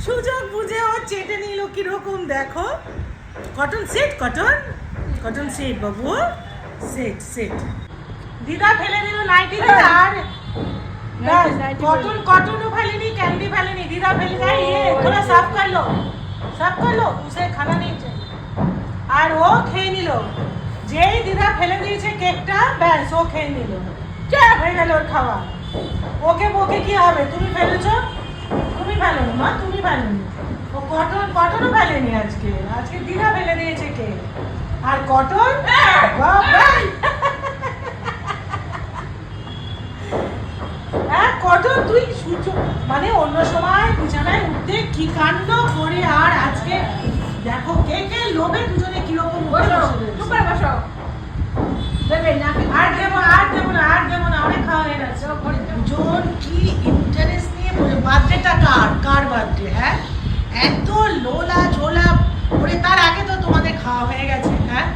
সুযোগ বুঝে ও চেটে নিল কিরকম দেখো। কটন সেট বাবু, সেট। দিদা ফেলে দিল নাইটি দিদা, আর कॉटन फैलेनी, कैंडी फैलेनी, दीदा फैल गई। ये थोड़ा साफ कर लो, उसे खाना नहीं चाहिए। আর ও খেয়ে নিল, যেই দিদা ফেলে দিয়েছে কেকটা, ব্যাস ও খেয়ে নিল, হয়ে গেল ওর খাওয়া। ওকে বকে কি হবে? তুমি ফেলেছো, তুমি ফেলোনি মা, তুমি ফেলোনি। ও কটনও ফেলেনি আজকে দিদা ফেলে দিয়েছে কেক। আর কটন কটন তুই সূর্য মানে অন্য সময় বিছানায় উঠতে কি কাণ্ড করে, আর আজকে দেখো কেকের লোভে দুজনে কিরকম বসো। আর দেবো না, অনেক খাওয়া হয়ে গেছে। দুজন কি ইন্টারেস্ট নিয়ে বলে বার্থডেটা কার বার্থডে? হ্যাঁ, এত লোলা ঝোলা করে। তার আগে তো তোমাদের খাওয়া হয়ে গেছে। হ্যাঁ,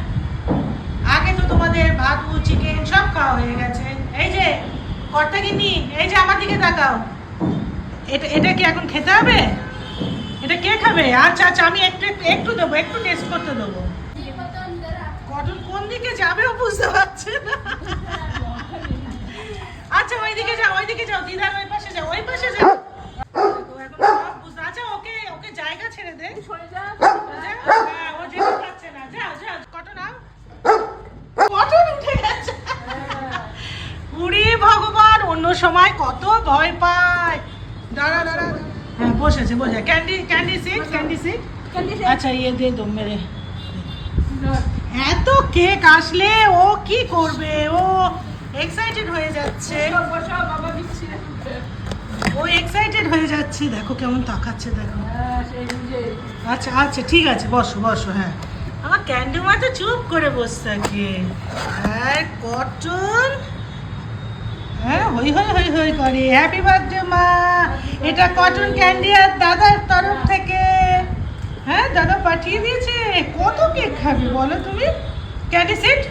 আগে তো তোমাদের ভাত চিকেন সব খাওয়া হয়ে গেছে। এই যে কর্তা গিন্নি, এই যে আমার দিকে তাকাও, এটা কি এখন খেতে হবে? এটা কে খাবে? আচ্ছা আমি একটু দেবো, একটু টেস্ট করতে দেবো। কটন কোন দিকে যাবে ও বুঝতে পারছে না। আচ্ছা ওইদিকে যাও, দিদার ওই পাশে যাও। আচ্ছা ওকে জায়গা ছেড়ে দে, হ্যাঁ, ও যেতে পারছে না। যাও কটন উঠে গেছে। পুরি ভগবান, অন্য সময় কত ভয় পায়। দাঁড়া, হ্যাঁ বসেছে। Candy sit. আচ্ছা ইয়ে দে দো মেরে। এত কেক আসলে ও কি করবে? ও এক্সাইটেড হয়ে যাচ্ছে, দেখো কেমন তাকাচ্ছে, দেখো। আচ্ছা ঠিক আছে, বসো। হ্যাঁ, আমার ক্যান্ডি মা তো চুপ করে বসে থাকে। আর কটন হ্যাঁ হই করে। হ্যাপি বার্থডে মা, এটা কটন ক্যান্ডি আর দাদার তরফ থেকে। হ্যাঁ, দাদা পাঠিয়ে দিয়েছে। কত কেক খাবে বলো তুমি? Candy set